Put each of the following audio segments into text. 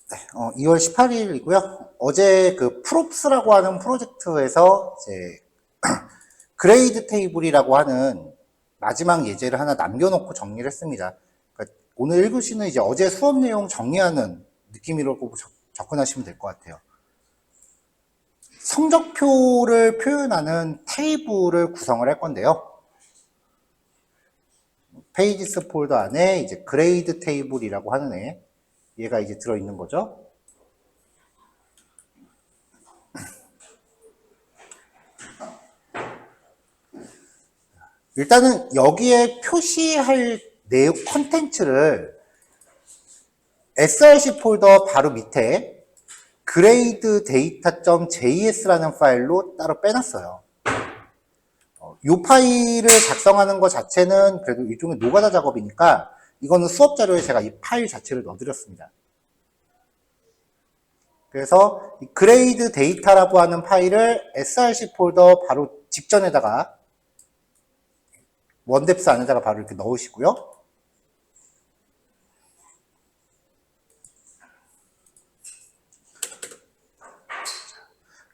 2월 18일이고요. 어제 그 프롭스라고 하는 프로젝트에서 이제 그레이드 테이블이라고 하는 마지막 예제를 하나 남겨놓고 정리를 했습니다. 그러니까 오늘 1교시는 이제 어제 수업 내용 정리하는 느낌이라고 접근하시면 될 것 같아요. 성적표를 표현하는 테이블을 구성을 할 건데요. 페이지스 폴더 안에 이제 그레이드 테이블이라고 하는 얘가 이제 들어있는 거죠. 일단은 여기에 표시할 내용 컨텐츠를 src 폴더 바로 밑에 그레이드 데이터.js라는 파일로 따로 빼놨어요. 이 파일을 작성하는 것 자체는 그래도 일종의 노가다 작업이니까 이거는 수업 자료에 제가 이 파일 자체를 넣어드렸습니다. 그래서 이 그레이드 데이터라고 하는 파일을 src 폴더 바로 직전에다가 원뎁스 안에다가 바로 이렇게 넣으시고요.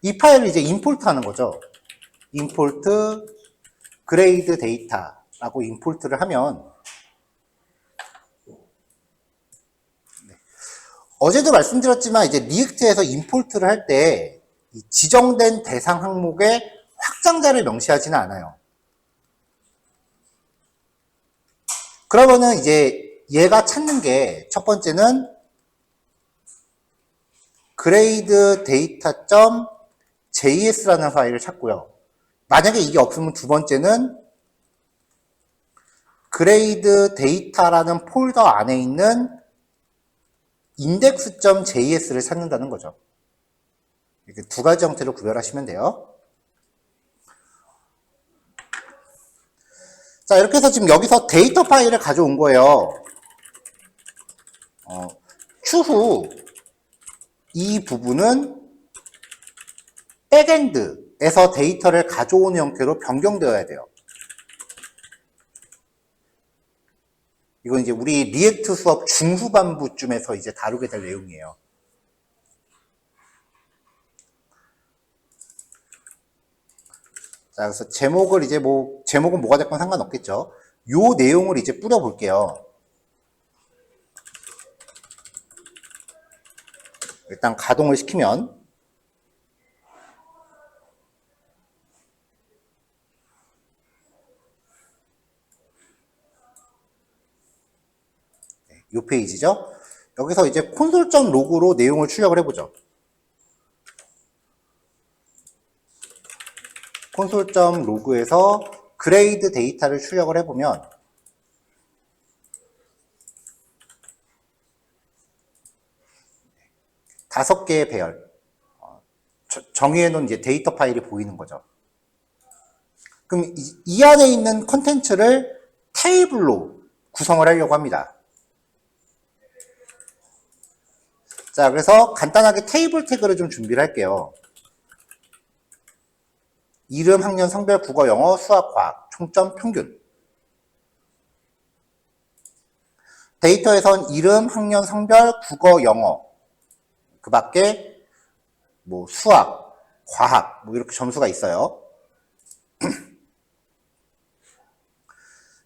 이 파일을 이제 임포트 하는 거죠. 임포트 그레이드 데이터라고 임포트를 하면 어제도 말씀드렸지만 이제 리액트에서 임포트를 할 때 지정된 대상 항목에 확장자를 명시하지는 않아요. 그러면은 이제 얘가 찾는 게 첫 번째는 그레이드 데이터.js라는 파일을 찾고요. 만약에 이게 없으면 두 번째는 그레이드 데이터라는 폴더 안에 있는 index.js를 찾는다는 거죠. 이렇게 두 가지 형태로 구별하시면 돼요. 자, 이렇게 해서 지금 여기서 데이터 파일을 가져온 거예요. 추후 이 부분은 백엔드에서 데이터를 가져오는 형태로 변경되어야 돼요. 이건 이제 우리 리액트 수업 중후반부쯤에서 이제 다루게 될 내용이에요. 자, 그래서 제목을 이제 제목은 뭐가 됐건 상관없겠죠. 요 내용을 이제 뿌려볼게요. 일단 가동을 시키면 이 페이지죠. 여기서 이제 콘솔.로그로 내용을 출력을 해보죠. 콘솔.로그에서 그레이드 데이터를 출력을 해보면 5개의 배열 정의해놓은 이제 데이터 파일이 보이는 거죠. 그럼 이 안에 있는 컨텐츠를 테이블로 구성을 하려고 합니다. 자, 그래서 간단하게 테이블 태그를 좀 준비를 할게요. 이름, 학년, 성별, 국어, 영어, 수학, 과학, 총점, 평균. 데이터에선 이름, 학년, 성별, 국어, 영어 그 밖에 뭐 수학, 과학 뭐 이렇게 점수가 있어요.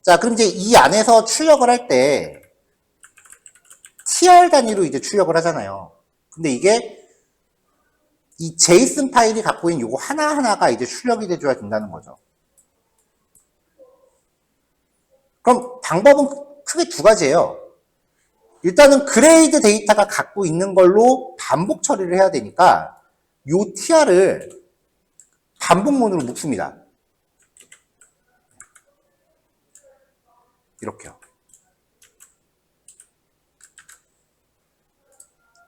자, 그럼 이제 이 안에서 출력을 할 때 tr 단위로 이제 출력을 하잖아요. 근데 이게 이 JSON 파일이 갖고 있는 요거 하나하나가 이제 출력이 돼줘야 된다는 거죠. 그럼 방법은 크게 두 가지예요. 일단은 그레이드 데이터가 갖고 있는 걸로 반복 처리를 해야 되니까 요 tr을 반복문으로 묶습니다. 이렇게요.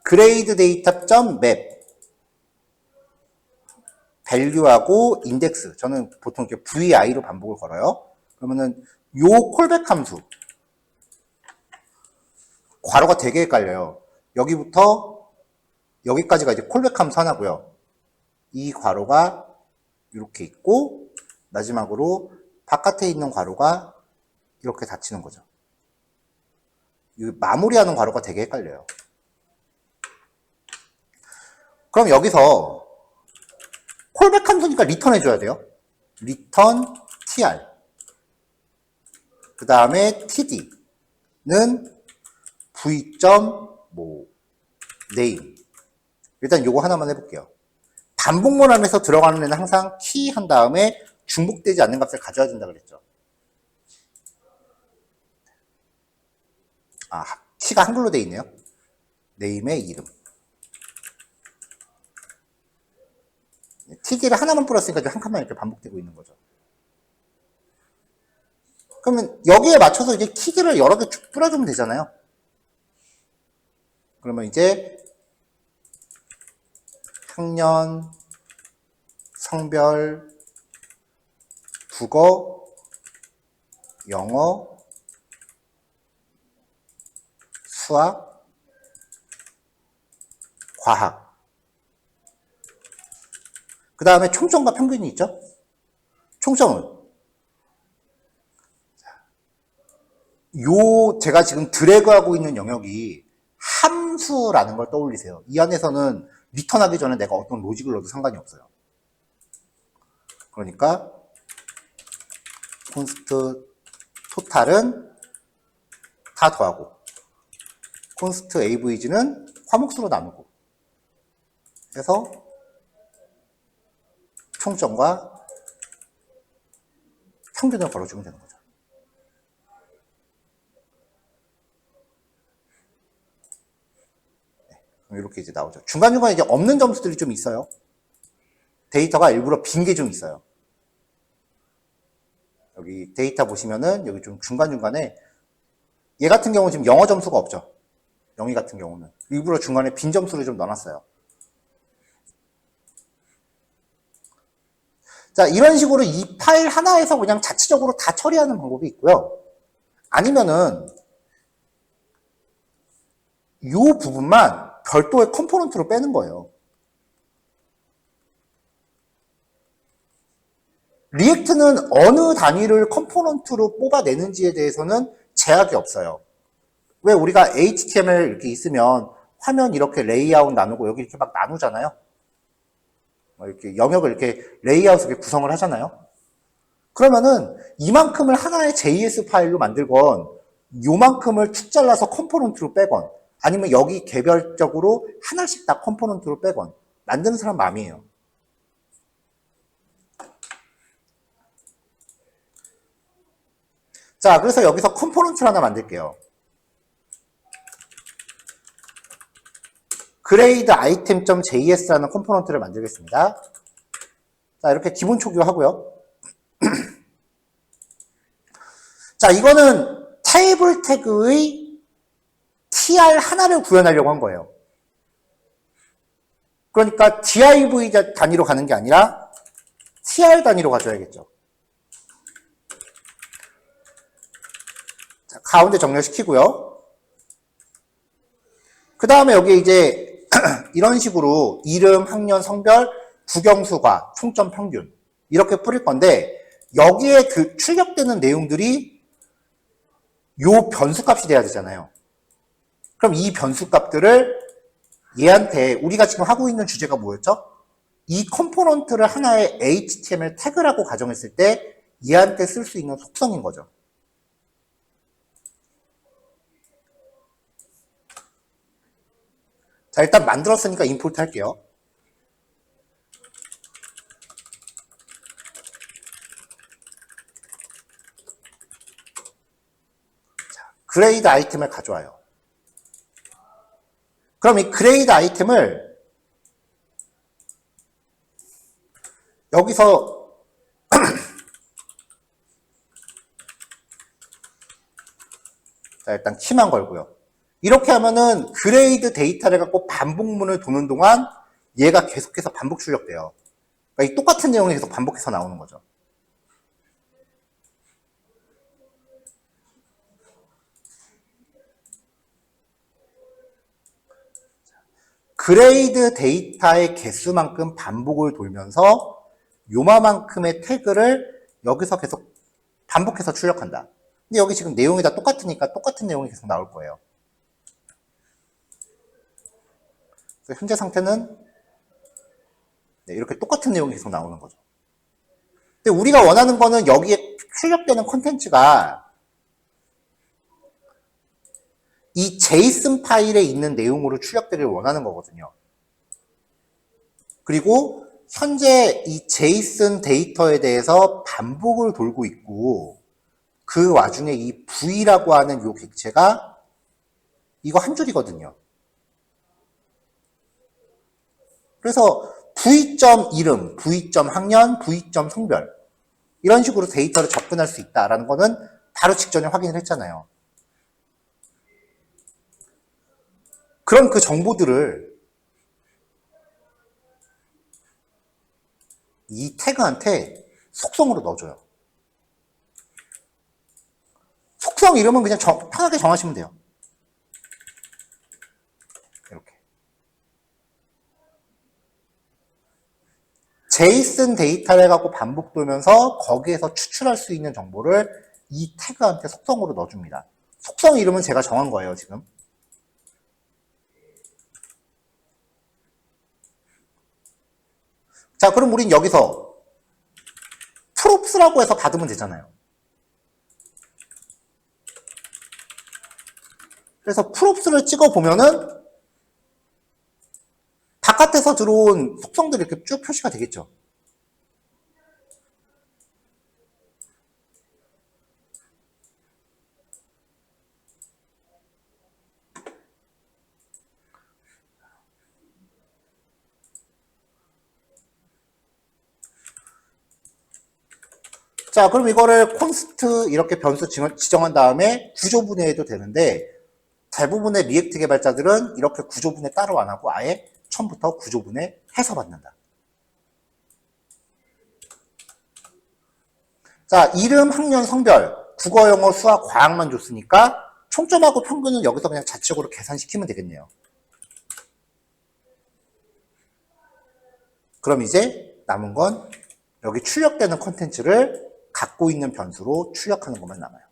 그레이드 데이터.map value하고 index 저는 보통 이렇게 vi로 반복을 걸어요. 그러면은 요 콜백 함수 괄호가 되게 헷갈려요. 여기부터 여기까지가 이제 콜백 함수 하나고요. 이 괄호가 이렇게 있고 마지막으로 바깥에 있는 괄호가 이렇게 닫히는 거죠. 이 마무리하는 괄호가 되게 헷갈려요. 그럼 여기서 콜백 함수니까 리턴 해줘야 돼요. 리턴 tr. 그 다음에 td는 v. name. 일단 요거 하나만 해볼게요. 반복문 안에서 들어가는 애는 항상 키 한 다음에 중복되지 않는 값을 가져야 된다 그랬죠. 아, 키가 한글로 돼 있네요. name의 이름. td를 하나만 뿌렸으니까 한 칸만 이렇게 반복되고 있는 거죠. 그러면 여기에 맞춰서 이제 키들을 여러 개 쭉 뿌려주면 되잖아요. 그러면 이제 학년, 성별, 국어, 영어, 수학, 과학. 그 다음에 총점과 평균이 있죠? 총점은 제가 지금 드래그하고 있는 영역이 함수라는 걸 떠올리세요. 이 안에서는 리턴하기 전에 내가 어떤 로직을 넣어도 상관이 없어요. 그러니까 콘스트 토탈은 다 더하고 콘스트 avg는 화목수로 나누고 해서 총점과 평균을 걸어주면 되는 거죠. 이렇게 이제 나오죠. 중간중간에 이제 없는 점수들이 좀 있어요. 데이터가 일부러 빈 게 좀 있어요. 여기 데이터 보시면은 여기 좀 중간중간에 얘 같은 경우는 지금 영어 점수가 없죠. 영희 같은 경우는 일부러 중간에 빈 점수를 좀 넣어놨어요. 자, 이런 식으로 이 파일 하나에서 그냥 자체적으로 다 처리하는 방법이 있고요. 아니면은 이 부분만 별도의 컴포넌트로 빼는 거예요. 리액트는 어느 단위를 컴포넌트로 뽑아내는지에 대해서는 제약이 없어요. 왜 우리가 HTML 이렇게 있으면 화면 이렇게 레이아웃 나누고 여기 이렇게 막 나누잖아요. 이렇게 영역을 이렇게 레이아웃을 이렇게 구성을 하잖아요. 그러면은 이만큼을 하나의 JS 파일로 만들건 요만큼을 축 잘라서 컴포넌트로 빼건 아니면 여기 개별적으로 하나씩 다 컴포넌트로 빼건 만드는 사람 마음이에요. 자, 그래서 여기서 컴포넌트를 하나 만들게요. grade item.js라는 컴포넌트를 만들겠습니다. 자, 이렇게 기본 초기화하고요. 자, 이거는 테이블 태그의 tr 하나를 구현하려고 한 거예요. 그러니까 div 단위로 가는 게 아니라 tr 단위로 가져야겠죠. 자, 가운데 정렬시키고요. 그 다음에 여기 이제 이런 식으로 이름, 학년, 성별, 국영수과, 총점, 평균 이렇게 뿌릴 건데 여기에 그 출력되는 내용들이 요 변수값이 돼야 되잖아요. 그럼 이 변수값들을 얘한테 우리가 지금 하고 있는 주제가 뭐였죠? 이 컴포넌트를 하나의 HTML 태그라고 가정했을 때 얘한테 쓸 수 있는 속성인 거죠. 자, 일단 만들었으니까 임포트 할게요. 자, 그레이드 아이템을 가져와요. 그럼 이 그레이드 아이템을 여기서 자, 일단 키만 걸고요. 이렇게 하면은 그레이드 데이터를 갖고 반복문을 도는 동안 얘가 계속해서 반복 출력돼요. 그러니까 이 똑같은 내용이 계속 반복해서 나오는 거죠. 그레이드 데이터의 개수만큼 반복을 돌면서 요마만큼의 태그를 여기서 계속 반복해서 출력한다. 근데 여기 지금 내용이 다 똑같으니까 똑같은 내용이 계속 나올 거예요. 현재 상태는 네, 이렇게 똑같은 내용이 계속 나오는 거죠. 근데 우리가 원하는 거는 여기에 출력되는 콘텐츠가 이 JSON 파일에 있는 내용으로 출력되길 원하는 거거든요. 그리고 현재 이 JSON 데이터에 대해서 반복을 돌고 있고 그 와중에 이 V라고 하는 이 객체가 이거 한 줄이거든요. 그래서 V.점 이름, V.점 학년, V.점 성별 이런 식으로 데이터를 접근할 수 있다라는 거는 바로 직전에 확인을 했잖아요. 그럼 그 정보들을 이 태그한테 속성으로 넣어줘요. 속성 이름은 그냥 편하게 정하시면 돼요. 이렇게. JSON 데이터를 갖고 반복 돌면서 거기에서 추출할 수 있는 정보를 이 태그한테 속성으로 넣어줍니다. 속성 이름은 제가 정한 거예요, 지금. 자, 그럼 우린 여기서 props라고 해서 받으면 되잖아요. 그래서 props를 찍어보면은 바깥에서 들어온 속성들이 이렇게 쭉 표시가 되겠죠. 자, 그럼 이거를 콘스트 이렇게 변수 지정한 다음에 구조분해해도 되는데 대부분의 리액트 개발자들은 이렇게 구조분해 따로 안 하고 아예 처음부터 구조분해 해서 받는다. 자, 이름, 학년, 성별, 국어, 영어, 수학, 과학만 줬으니까 총점하고 평균은 여기서 그냥 자체적으로 계산시키면 되겠네요. 그럼 이제 남은 건 여기 출력되는 콘텐츠를 갖고 있는 변수로 출력하는 것만 남아요.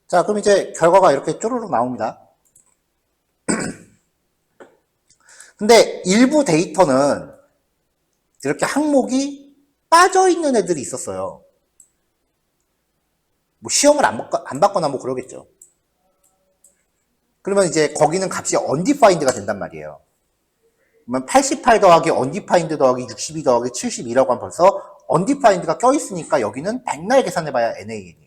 자, 그럼 이제 결과가 이렇게 쪼르륵 나옵니다. 근데 일부 데이터는 이렇게 항목이 빠져있는 애들이 있었어요. 뭐 시험을 안 받거나 뭐 그러겠죠. 그러면 이제 거기는 값이 undefined가 된단 말이에요. 그러면 88 더하기 undefined 더하기 62 더하기 72라고 하면 벌써 undefined가 껴있으니까 여기는 백날 계산해봐야 NaN이에요.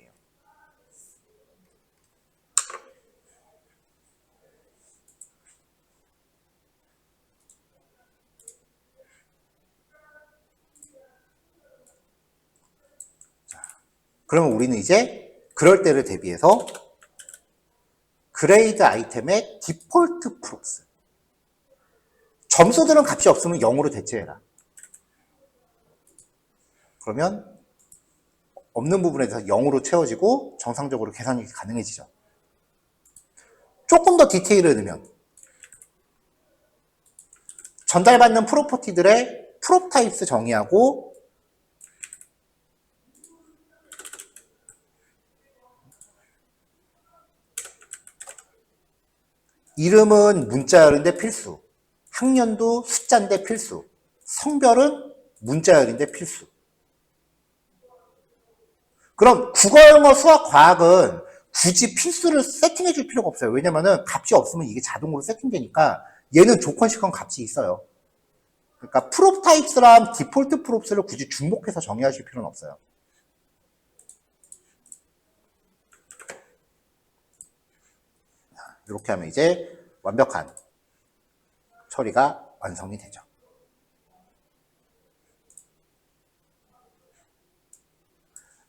그러면 우리는 이제 그럴 때를 대비해서 그레이드 아이템의 디폴트 프롭스. 점수들은 값이 없으면 0으로 대체해라. 그러면 없는 부분에 대해서 0으로 채워지고 정상적으로 계산이 가능해지죠. 조금 더 디테일을 넣으면 전달받는 프로퍼티들의 프롭 타입스 정의하고 이름은 문자열인데 필수, 학년도 숫자인데 필수, 성별은 문자열인데 필수. 그럼 국어, 영어, 수학, 과학은 굳이 필수를 세팅해 줄 필요가 없어요. 왜냐면은 값이 없으면 이게 자동으로 세팅되니까 얘는 조건식은 값이 있어요. 그러니까 프롭 타입스랑 디폴트 프롭스를 굳이 중복해서 정의하실 필요는 없어요. 이렇게 하면 이제 완벽한 처리가 완성이 되죠.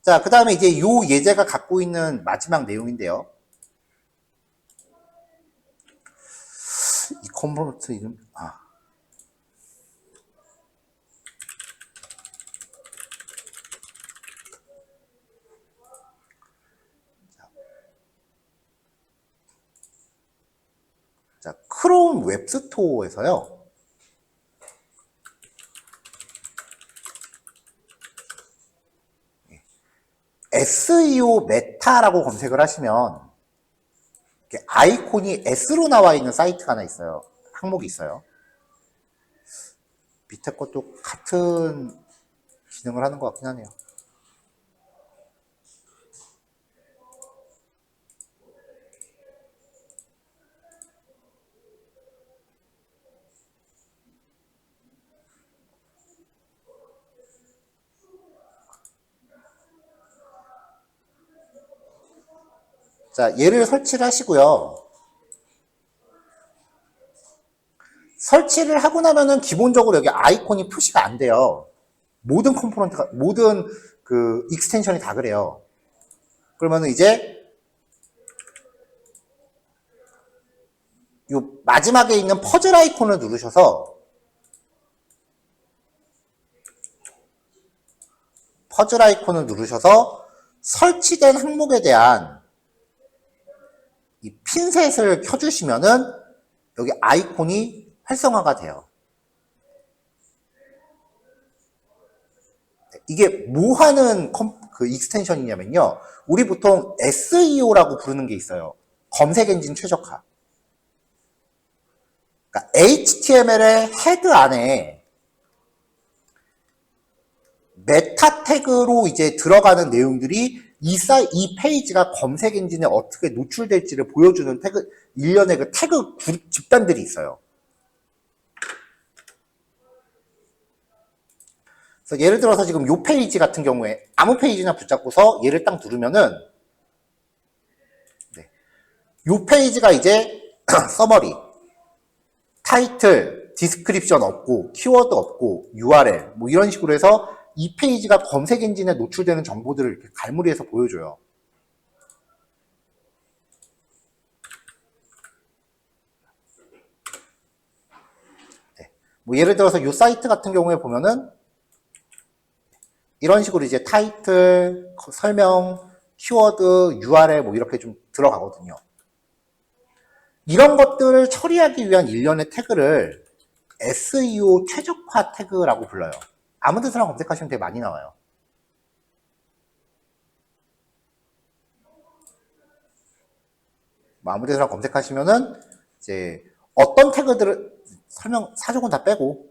자, 그 다음에 이제 이 예제가 갖고 있는 마지막 내용인데요. 이 컴포넌트 이름, 크롬 웹스토어에서요. SEO 메타라고 검색을 하시면 아이콘이 S로 나와 있는 사이트가 하나 있어요. 항목이 있어요. 밑에 것도 같은 기능을 하는 것 같긴 하네요. 자, 얘를 설치를 하시고요. 설치를 하고 나면은 기본적으로 여기 아이콘이 표시가 안 돼요. 모든 컴포넌트가, 모든 그 익스텐션이 다 그래요. 그러면은 이제 요 마지막에 있는 퍼즐 아이콘을 누르셔서 설치된 항목에 대한 이 핀셋을 켜주시면은 여기 아이콘이 활성화가 돼요. 이게 뭐 하는 그 익스텐션이냐면요. 우리 보통 SEO라고 부르는 게 있어요. 검색 엔진 최적화. 그러니까 HTML의 헤드 안에 메타 태그로 이제 들어가는 내용들이 이 페이지가 검색 엔진에 어떻게 노출될지를 보여주는 태그, 일련의 그 태그 집단들이 있어요. 그래서 예를 들어서 지금 이 페이지 같은 경우에 아무 페이지나 붙잡고서 얘를 딱 누르면은 이 페이지가 이제 서머리, 타이틀, 디스크립션 없고 키워드 없고 URL 뭐 이런 식으로 해서 이 페이지가 검색 엔진에 노출되는 정보들을 이렇게 갈무리해서 보여줘요. 네. 뭐 예를 들어서 이 사이트 같은 경우에 보면은 이런 식으로 이제 타이틀, 설명, 키워드, URL 뭐 이렇게 좀 들어가거든요. 이런 것들을 처리하기 위한 일련의 태그를 SEO 최적화 태그라고 불러요. 아무 데서나 검색하시면 되게 많이 나와요. 뭐 아무 데서나 검색하시면은 이제 어떤 태그들을 설명 사족은 다 빼고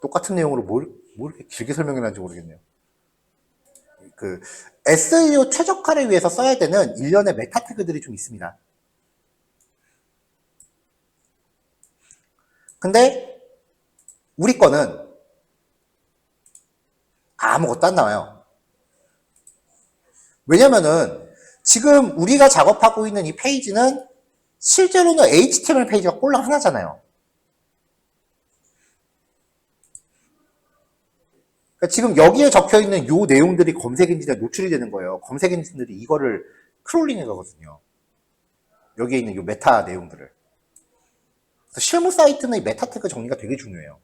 똑같은 내용으로 뭘 이렇게 길게 설명해놨는지 모르겠네요. 그 SEO 최적화를 위해서 써야 되는 일련의 메타 태그들이 좀 있습니다. 근데 우리 거는 아무것도 안 나와요. 왜냐면은 지금 우리가 작업하고 있는 이 페이지는 실제로는 HTML 페이지가 꼴랑 하나잖아요. 그러니까 지금 여기에 적혀 있는 요 내용들이 검색 엔진에 노출이 되는 거예요. 검색 엔진들이 이거를 크롤링 해가거든요. 여기에 있는 요 메타 내용들을. 그래서 실무 사이트는 이 메타 태그 정리가 되게 중요해요.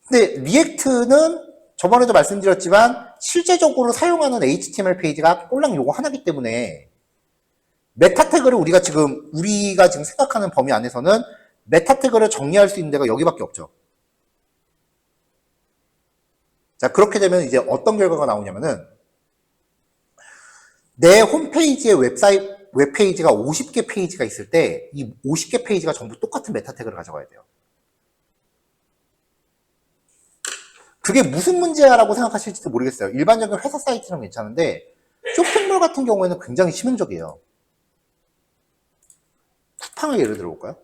근데 리액트는 저번에도 말씀드렸지만 실제적으로 사용하는 HTML 페이지가 꼴랑 요거 하나기 때문에 메타 태그를 우리가 지금 생각하는 범위 안에서는 메타 태그를 정리할 수 있는 데가 여기밖에 없죠. 자, 그렇게 되면 이제 어떤 결과가 나오냐면은 내 홈페이지의 웹페이지가 50개 페이지가 있을 때 이 50개 페이지가 전부 똑같은 메타 태그를 가져가야 돼요. 그게 무슨 문제야라고 생각하실지도 모르겠어요. 일반적인 회사 사이트는 괜찮은데 쇼핑몰 같은 경우에는 굉장히 치명적이에요. 쿠팡을 예를 들어볼까요?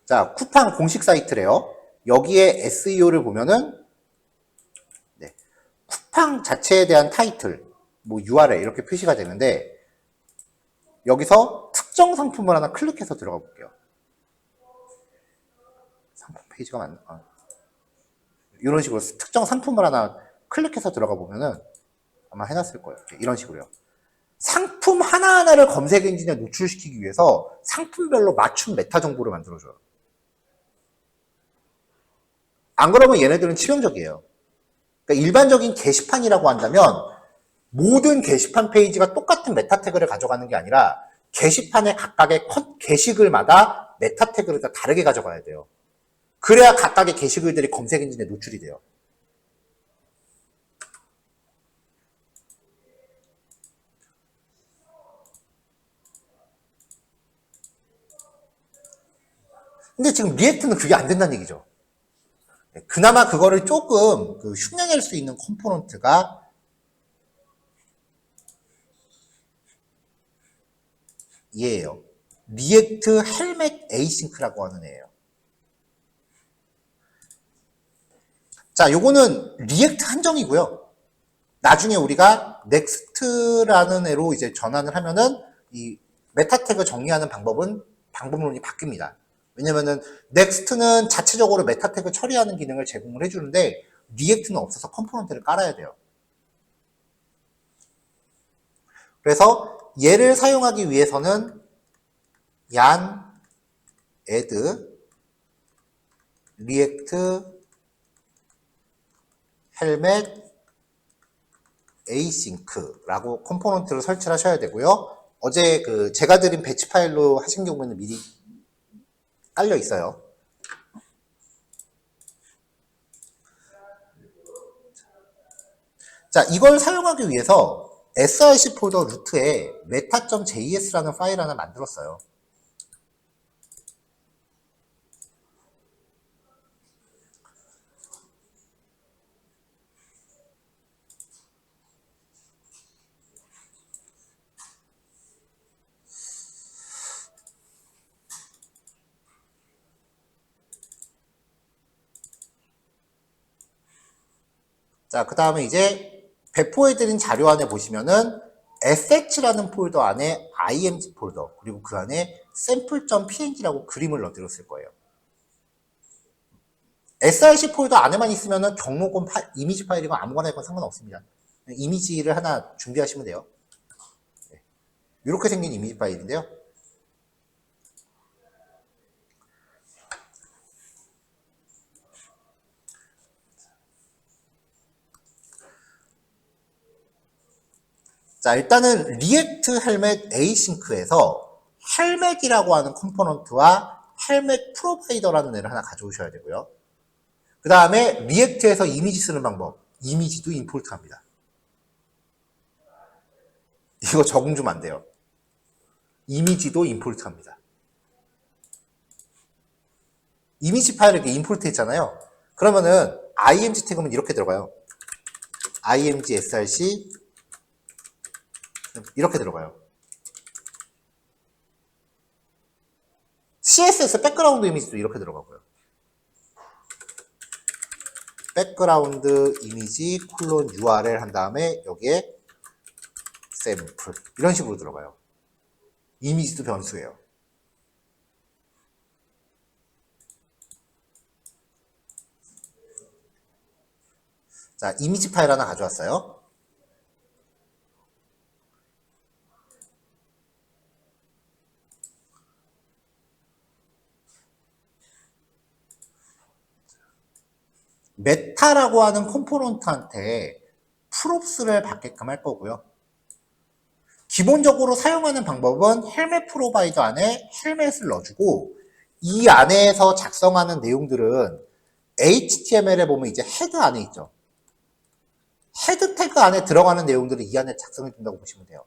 자, 쿠팡 공식 사이트래요. 여기에 SEO를 보면은 네, 쿠팡 자체에 대한 타이틀, 뭐 URL 이렇게 표시가 되는데 여기서 특정 상품을 하나 클릭해서 들어가 볼게요. 상품 페이지가 맞나? 이런 식으로 특정 상품을 하나 클릭해서 들어가 보면은 아마 해놨을 거예요. 이런 식으로요. 상품 하나하나를 검색 엔진에 노출시키기 위해서 상품별로 맞춤 메타 정보를 만들어줘요. 안 그러면 얘네들은 치명적이에요. 그러니까 일반적인 게시판이라고 한다면 모든 게시판 페이지가 똑같은 메타 태그를 가져가는 게 아니라 게시판의 각각의 게시글마다 메타 태그를 다 다르게 가져가야 돼요. 그래야 각각의 게시글들이 검색 엔진에 노출이 돼요. 근데 지금 리액트는 그게 안 된다는 얘기죠. 그나마 그거를 조금 흉내낼 수 있는 컴포넌트가 얘예요. 리액트 헬멧 에이싱크라고 하는 애예요. 자, 요거는 리액트 한정이고요. 나중에 우리가 넥스트라는 애로 이제 전환을 하면은 이 메타 태그 정리하는 방법론이 바뀝니다. 왜냐면은 넥스트는 자체적으로 메타 태그 처리하는 기능을 제공을 해주는데 리액트는 없어서 컴포넌트를 깔아야 돼요. 그래서 얘를 사용하기 위해서는 yan add react helmet async라고 컴포넌트를 설치를 하셔야 되고요. 어제 제가 드린 배치 파일로 하신 경우에는 미리 깔려 있어요. 자, 이걸 사용하기 위해서 src 폴더 루트에 meta.js라는 파일 하나 만들었어요. 자, 그 다음에 이제 배포해드린 자료 안에 보시면은 sh라는 폴더 안에 img 폴더, 그리고 그 안에 sample.png라고 그림을 넣어드렸을 거예요. src 폴더 안에만 있으면은 경로건 이미지 파일이고 아무거나 있건 상관없습니다. 이미지를 하나 준비하시면 돼요. 이렇게 생긴 이미지 파일인데요. 자, 일단은 리액트 헬멧 에이싱크에서 헬멧이라고 하는 컴포넌트와 헬멧 프로바이더라는 애를 하나 가져오셔야 되고요. 그 다음에 리액트에서 이미지 쓰는 방법, 이미지도 임포트 합니다. 이거 적응 좀 안 돼요. 이미지도 임포트 합니다. 이미지 파일을 이렇게 임포트 했잖아요. 그러면은 img 태그는 이렇게 들어가요. img src 이렇게 들어가요. css 백그라운드 이미지도 이렇게 들어가고요. 백그라운드 이미지 콜론 url 한 다음에 여기에 샘플 이런 식으로 들어가요. 이미지도 변수예요. 자, 이미지 파일 하나 가져왔어요. 메타라고 하는 컴포넌트한테 프롭스를 받게끔 할 거고요. 기본적으로 사용하는 방법은 헬멧 프로바이더 안에 헬멧을 넣어주고 이 안에서 작성하는 내용들은 HTML에 보면 이제 헤드 안에 있죠. 헤드 태그 안에 들어가는 내용들을 이 안에 작성해 준다고 보시면 돼요.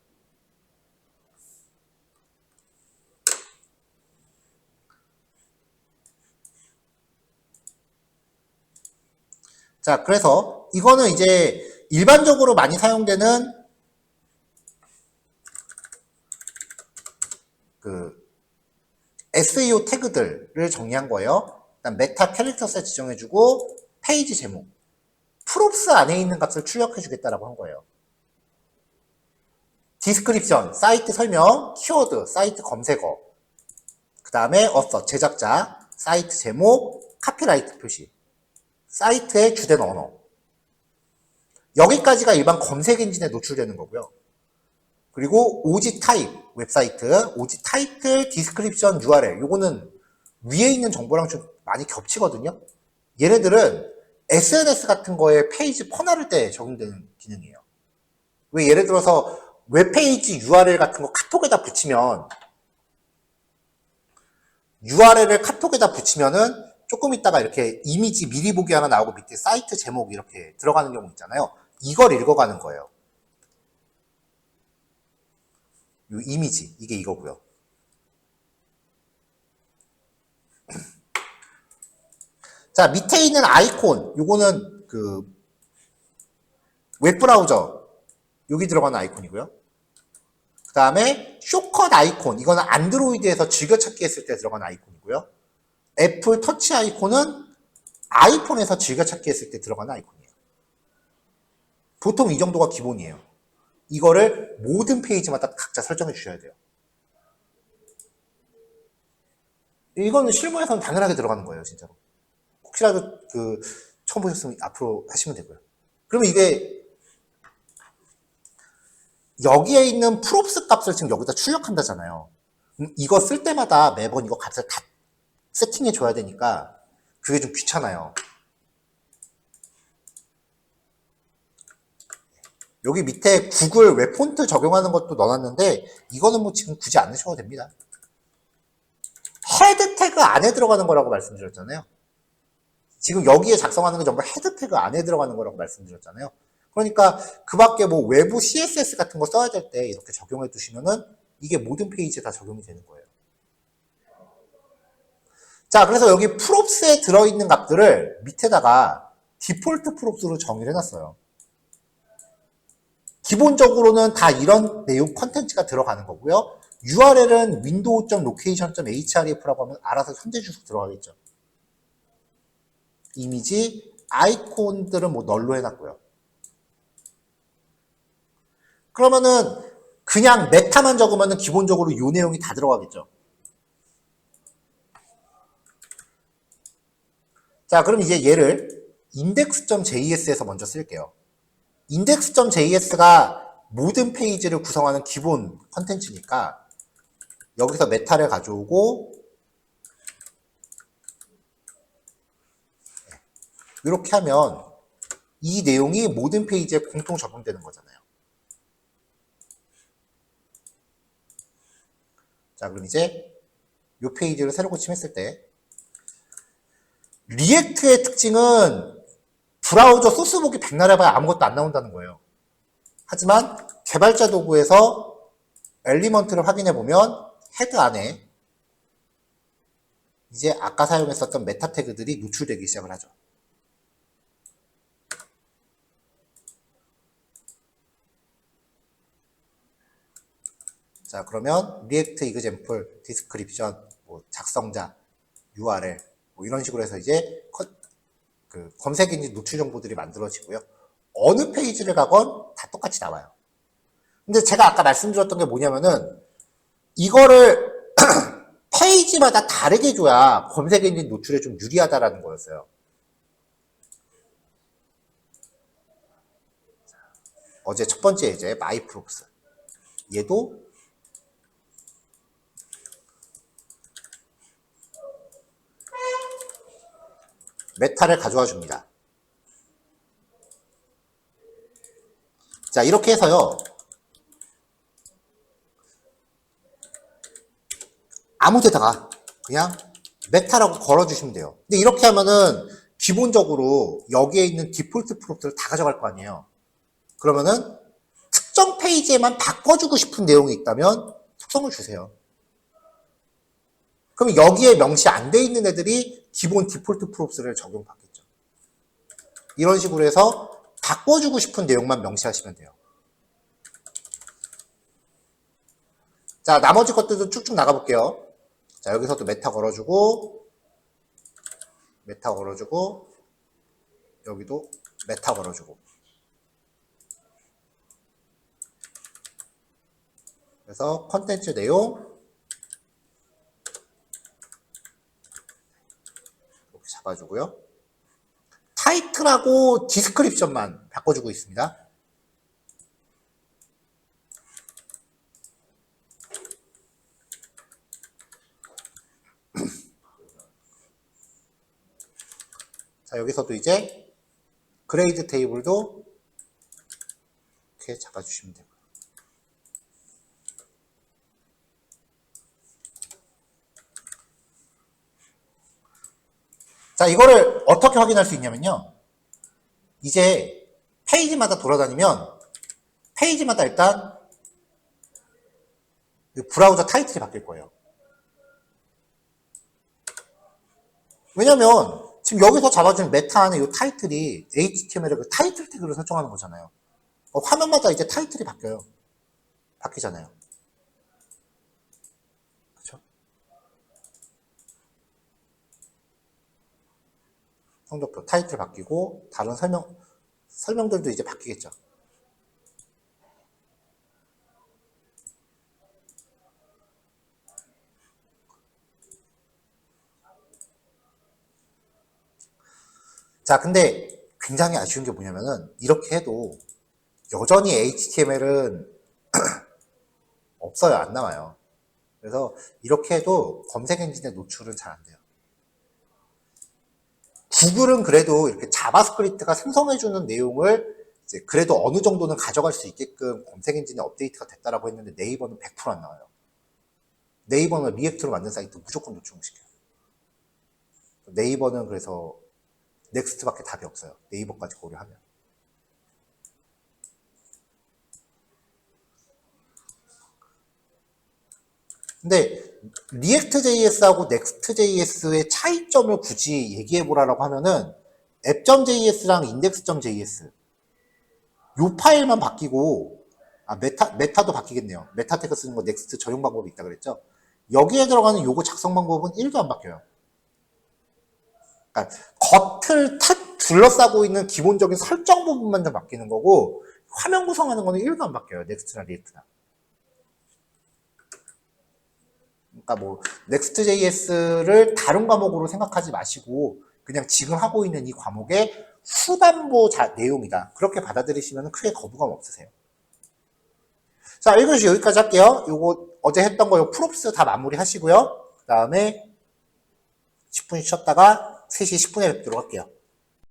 자, 그래서 이거는 이제 일반적으로 많이 사용되는 SEO 태그들을 정리한 거예요. 일단 메타 캐릭터 셋 지정해주고 페이지 제목, 프롭스 안에 있는 값을 출력해주겠다라고 한 거예요. 디스크립션, 사이트 설명, 키워드, 사이트 검색어, 그 다음에 어서, 제작자, 사이트 제목, 카피라이트 표시, 사이트의 주된 언어. 여기까지가 일반 검색 엔진에 노출되는 거고요. 그리고 오지 타입, 웹사이트, 오지 타이틀, 디스크립션, URL. 요거는 위에 있는 정보랑 좀 많이 겹치거든요. 얘네들은 SNS 같은 거에 페이지 퍼나를 때 적용되는 기능이에요. 왜 예를 들어서 웹페이지 URL 같은 거 카톡에다 붙이면 URL을 카톡에다 붙이면은 조금 있다가 이렇게 이미지 미리 보기 하나 나오고 밑에 사이트 제목 이렇게 들어가는 경우 있잖아요. 이걸 읽어가는 거예요. 이 이미지, 이게 이거고요. 자, 밑에 있는 아이콘, 요거는 그 웹브라우저 여기 들어가는 아이콘이고요. 그 다음에 쇼컷 아이콘, 이거는 안드로이드에서 즐겨찾기 했을 때 들어가는 아이콘이고요. 애플 터치 아이콘은 아이폰에서 즐겨찾기 했을 때 들어가는 아이콘이에요. 보통 이 정도가 기본이에요. 이거를 모든 페이지마다 각자 설정해 주셔야 돼요. 이거는 실무에서는 당연하게 들어가는 거예요, 진짜로. 혹시라도 처음 보셨으면 앞으로 하시면 되고요. 그러면 이게 여기에 있는 프롭스 값을 지금 여기다 출력한다잖아요. 이거 쓸 때마다 매번 이거 값을 다 세팅해 줘야 되니까 그게 좀 귀찮아요. 여기 밑에 구글 웹 폰트 적용하는 것도 넣어놨는데 이거는 뭐 지금 굳이 안 넣으셔도 됩니다. 헤드 태그 안에 들어가는 거라고 말씀드렸잖아요. 지금 여기에 작성하는 게 전부 헤드 태그 안에 들어가는 거라고 말씀드렸잖아요. 그러니까 그 밖에 뭐 외부 CSS 같은 거 써야 될 때 이렇게 적용해 두시면은 이게 모든 페이지에 다 적용이 되는 거예요. 자, 그래서 여기 프롭스에 들어있는 값들을 밑에다가 디폴트 프롭스로 정의를 해놨어요. 기본적으로는 다 이런 내용 컨텐츠가 들어가는 거고요. URL은 window.location.href라고 하면 알아서 현재 주소 들어가겠죠. 이미지, 아이콘들은 뭐 널로 해놨고요. 그러면은 그냥 메타만 적으면은 기본적으로 이 내용이 다 들어가겠죠. 자, 그럼 이제 얘를 index.js에서 먼저 쓸게요. index.js가 모든 페이지를 구성하는 기본 컨텐츠니까 여기서 메타를 가져오고 이렇게 하면 이 내용이 모든 페이지에 공통 적용되는 거잖아요. 자, 그럼 이제 이 페이지를 새로 고침했을 때 리액트의 특징은 브라우저 소스 보기 백날 해봐야 아무것도 안 나온다는 거예요. 하지만 개발자 도구에서 엘리먼트를 확인해 보면 헤드 안에 이제 아까 사용했었던 메타 태그들이 노출되기 시작을 하죠. 자, 그러면 리액트 이그젬플, 디스크립션, 뭐 작성자, URL 뭐 이런 식으로 해서 이제 검색 엔진 노출 정보들이 만들어지고요. 어느 페이지를 가건 다 똑같이 나와요. 근데 제가 아까 말씀드렸던 게 뭐냐면은 이거를 페이지마다 다르게 줘야 검색 엔진 노출에 좀 유리하다라는 거였어요. 어제 첫 번째 예제 마이프롭스. 얘도 메타를 가져와 줍니다. 자, 이렇게 해서요. 아무 데다가 그냥 메타라고 걸어주시면 돼요. 근데 이렇게 하면은 기본적으로 여기에 있는 디폴트 프롭들을 다 가져갈 거 아니에요. 그러면은 특정 페이지에만 바꿔주고 싶은 내용이 있다면 특성을 주세요. 그럼 여기에 명시 안 돼 있는 애들이 기본 디폴트 프롭스를 적용받겠죠. 이런 식으로 해서 바꿔주고 싶은 내용만 명시하시면 돼요. 자, 나머지 것들도 쭉쭉 나가볼게요. 자, 여기서도 메타 걸어주고, 메타 걸어주고, 여기도 메타 걸어주고. 그래서 컨텐츠 내용 이렇게 잡아주고요. 타이틀하고 디스크립션만 바꿔주고 있습니다. 자, 여기서도 이제 그레이드 테이블도 이렇게 잡아주시면 되고요. 자, 이거를 어떻게 확인할 수 있냐면요. 이제 페이지마다 돌아다니면 페이지마다 일단 브라우저 타이틀이 바뀔 거예요. 왜냐면 지금 여기서 잡아준 메타 안에 이 타이틀이 HTML의 그 타이틀 태그를 설정하는 거잖아요. 화면마다 이제 타이틀이 바뀌잖아요. 그렇죠? 성적표 타이틀 바뀌고 다른 설명들도 이제 바뀌겠죠. 자, 근데 굉장히 아쉬운 게 뭐냐면은 이렇게 해도 여전히 HTML은 없어요. 안 나와요. 그래서 이렇게 해도 검색 엔진의 노출은 잘 안 돼요. 구글은 그래도 이렇게 자바스크립트가 생성해주는 내용을 이제 그래도 어느 정도는 가져갈 수 있게끔 검색 엔진에 업데이트가 됐다라고 했는데 네이버는 100%안 나와요. 네이버는 리액트로 만든 사이트 무조건 노출시켜요. 네이버는 그래서 넥스트밖에 답이 없어요. 네이버까지 고려하면. 근데 리액트.js하고 넥스트.js의 차이점을 굳이 얘기해보라고 하면은 앱.js랑 index.js 요 파일만 바뀌고 메타도 바뀌겠네요. 메타 태그 쓰는 거 넥스트 전용 방법이 있다 그랬죠. 여기에 들어가는 요거 작성 방법은 1도 안 바뀌어요. 그러니까 겉을 탁 둘러싸고 있는 기본적인 설정 부분만 좀 바뀌는 거고 화면 구성하는 거는 1도 안 바뀌어요. 넥스트나 리액트나. 그러니까 뭐 넥스트.js를 다른 과목으로 생각하지 마시고 그냥 지금 하고 있는 이 과목의 후반부 내용이다. 그렇게 받아들이시면 크게 거부감 없으세요. 자, 1교시 여기까지 할게요. 요거 어제 했던 거 프롭스 다 마무리 하시고요. 그 다음에 10분 쉬었다가 3시 10분에 뵙도록 할게요.